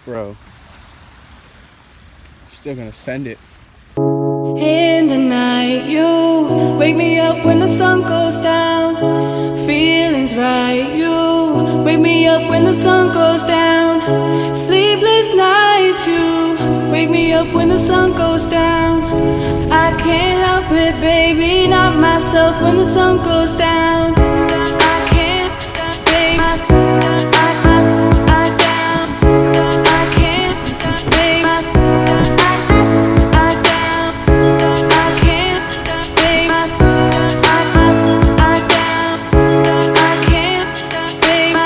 Bro. Still gonna send it. In the night, you wake me up when the sun goes down. Feelings right, you wake me up when the sun goes down. Sleepless nights, you wake me up when the sun goes down. I can't help it, baby, not myself when the sun goes down. I can't, baby, I down. I can't, baby, I down. I can't, baby, I down. I can't, baby,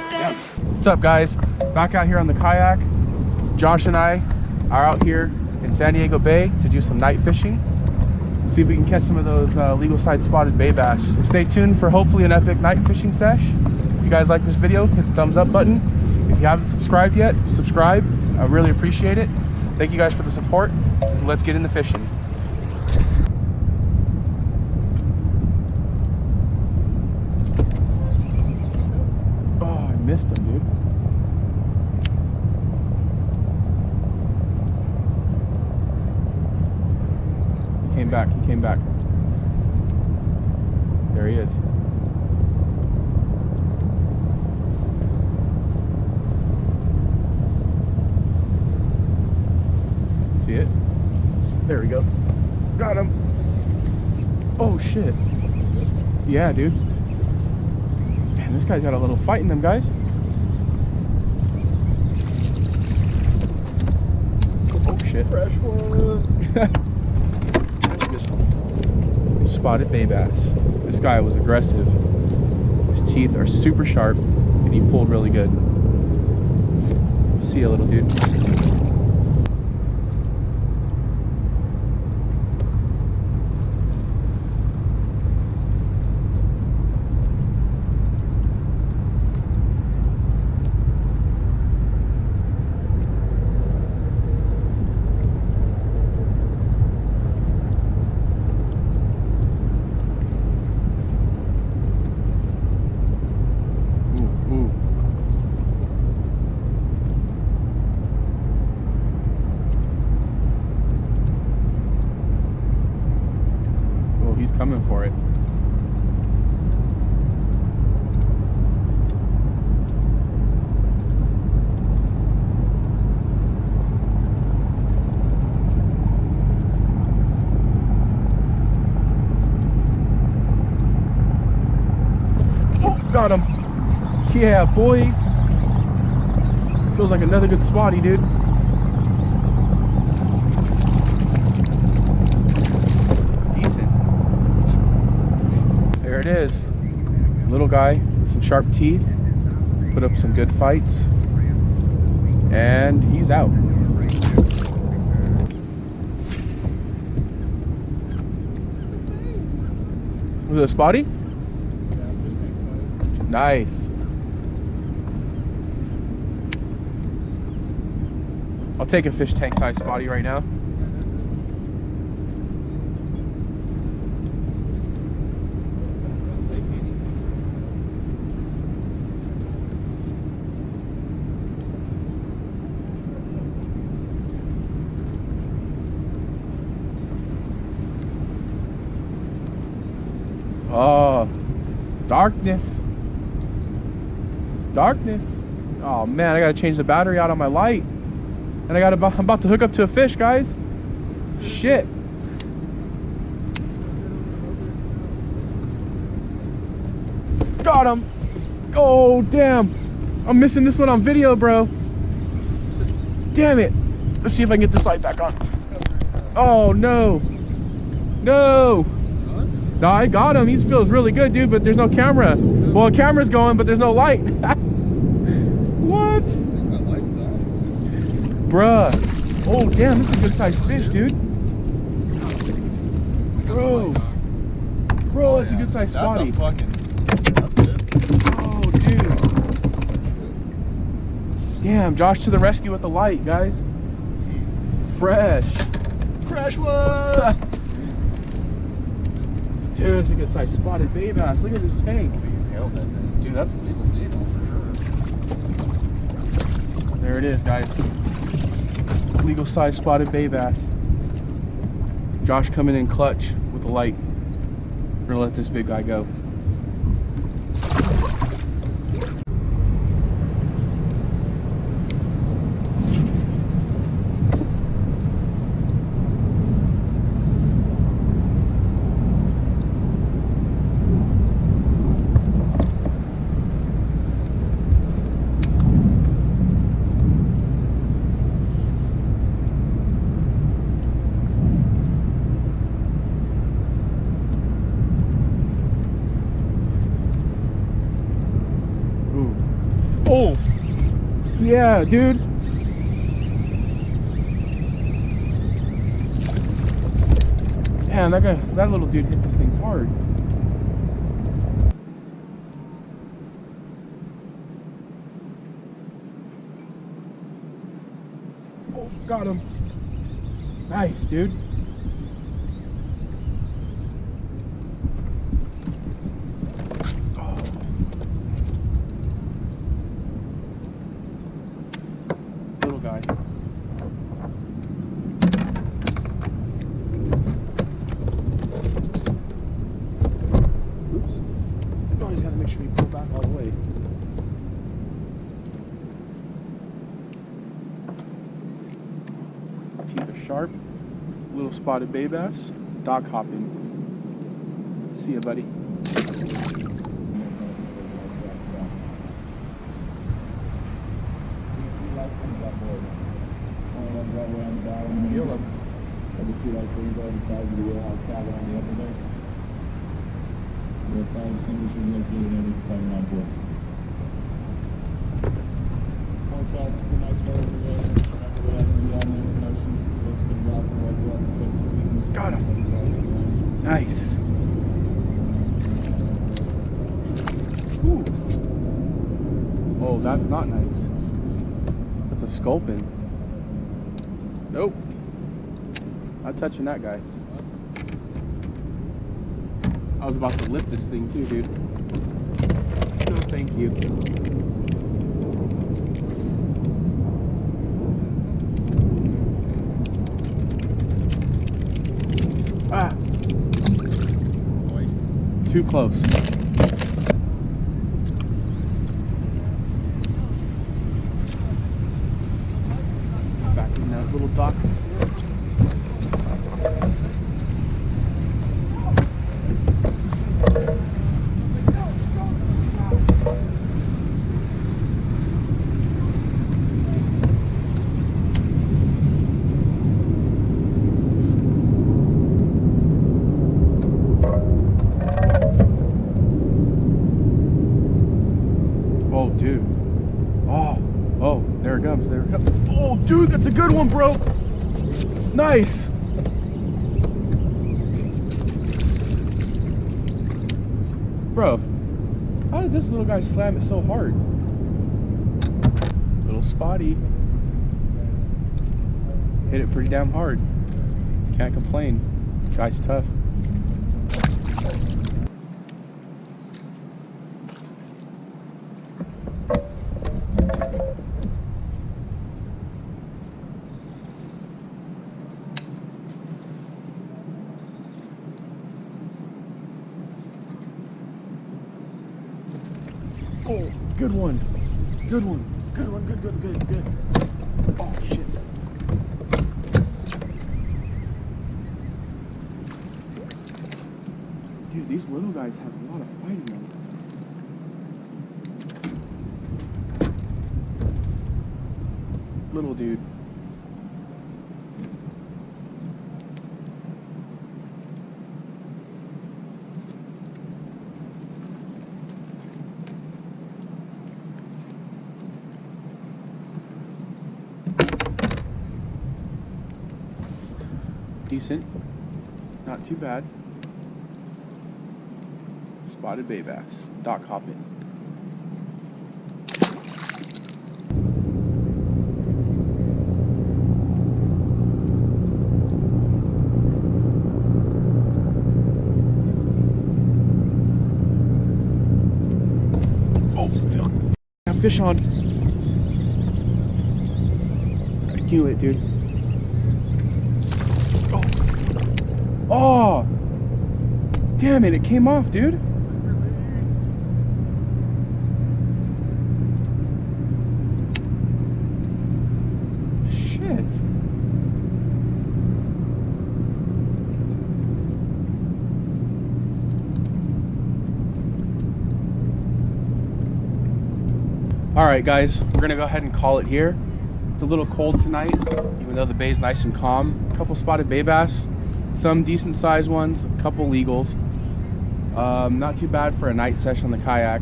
down. What's up, guys? Back out here on the kayak. Josh and I are out here in San Diego Bay to do some night fishing. See if we can catch some of those legal side spotted bay bass. Stay tuned for hopefully an epic night fishing sesh. If you guys like this video, hit the thumbs up button. If you haven't subscribed yet, subscribe. I really appreciate it. Thank you guys for the support. Let's get into fishing. Oh, I missed him, dude. He came back. There he is. See it? There we go. Got him. Oh shit. Yeah, dude. Man, this guy's got a little fight in them, guys. Oh shit. Fresh one. Spotted bay bass. This guy was aggressive. His teeth are super sharp and he pulled really good. See ya, little dude. Coming for it. Oh, got him. Yeah, boy. Feels like another good spotty, dude. There it is. Little guy with some sharp teeth. Put up some good fights. And he's out. Was it a spotty? Nice. I'll take a fish tank size spotty right now. Oh, darkness. Darkness. Oh man, I gotta change the battery out on my light. And I'm about to hook up to a fish, guys. Shit. Got him. Oh, damn. I'm missing this one on video, bro. Damn it. Let's see if I can get this light back on. Oh, no. No. No, I got him. He feels really good, dude, but there's no camera. Well, the camera's going, but there's no light. What? Bruh. Oh, damn, this is a good sized fish, dude. Bro. Bro, that's a good sized spotty. That's good. Oh, dude. Damn, Josh to the rescue with the light, guys. Fresh. Fresh one. Dude, it's a good sized spotted bay bass. Look at this tank. killed that thing. Dude, that's Legal deal for sure. there it is, guys. Legal size spotted bay bass. Josh coming in clutch with the light. We're gonna let this big guy go. Oh, yeah, dude. Man, that little dude hit this thing hard. Oh, got him. Nice, dude. Guy. Oops. Always gotta make sure you pull back all the way. Teeth are sharp. Little spotted bay bass. Dog hopping. See ya, buddy. Feel them. Ever see like things on the side of the wheelhouse cabin on the upper deck? They're fire extinguishers located on each plane on board. Contract, a nice weather today. Remember we have to be on the open ocean, so it's been rough and weather up to 15. Got him. Nice. Ooh. Oh, that's not nice. That's a sculpin. Nope. Not touching that guy. I was about to lift this thing too, dude. No, thank you. Ah. Nice. Too close. Back in that little dock. Oh, dude. Oh, there it comes, there it comes. Oh, dude, that's a good one, bro. Nice. Bro, how did this little guy slam it so hard? Little spotty. Hit it pretty damn hard. Can't complain. Guy's tough. Oh, good one. Good one. Good one. Good. Oh, shit. Dude, these little guys have a lot of fight in them. Little dude. Decent, not too bad. Spotted bay bass, dock hopping. fish on. Alright, cue it, dude. Oh! Damn it, it came off, dude. Shit. Alright guys, we're gonna go ahead and call it here. It's a little cold tonight, even though the bay's nice and calm. A couple spotted bay bass, some decent sized ones, a couple legals. Not too bad for a night session on the kayak.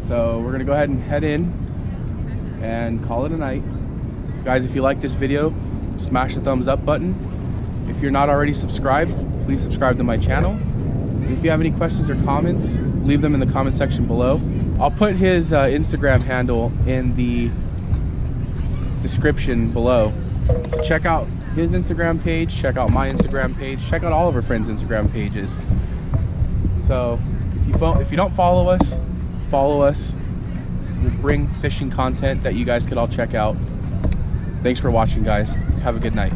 So we're gonna go ahead and head in and call it a night. Guys, if you like this video, smash the thumbs up button. If you're not already subscribed, please subscribe to my channel. And if you have any questions or comments, leave them in the comment section below. I'll put his Instagram handle in the description below. So check out his Instagram page, check out my Instagram page, check out all of our friends' Instagram pages. So if you don't follow us, follow us. We'll bring fishing content that you guys could all check out. Thanks for watching, guys. Have a good night.